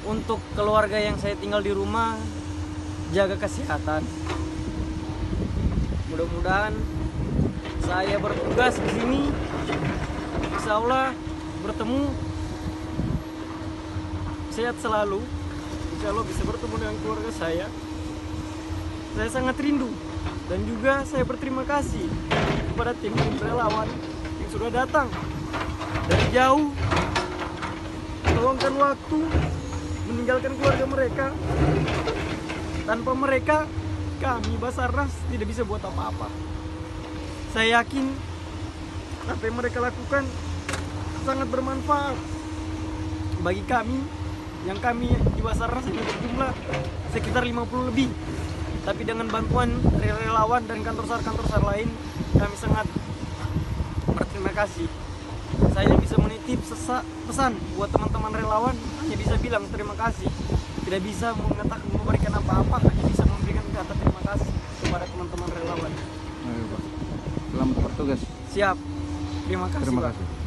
untuk keluarga yang saya tinggal di rumah, jaga kesehatan. Mudah-mudahan saya bertugas di sini, insya Allah bertemu sehat selalu. Insya Allah bisa bertemu dengan keluarga saya. Saya sangat rindu dan juga saya berterima kasih kepada tim relawan yang sudah datang dari jauh, meluangkan waktu, meninggalkan keluarga mereka. Tanpa mereka, kami Basarnas tidak bisa buat apa-apa. Saya yakin apa yang mereka lakukan sangat bermanfaat bagi kami, yang kami di Basarnas ini berjumlah sekitar 50 lebih. Tapi dengan bantuan relawan dan kantor SAR lain, kami sangat berterima kasih. Saya bisa menitip pesan buat teman-teman relawan, hanya bisa bilang terima kasih. Tidak bisa mengatakan memberikan apa-apa, hanya bisa memberikan kata terima kasih kepada teman-teman relawan. Ayo, Pak. Selamat bertugas. Siap. Terima kasih, Terima Pak. kasih.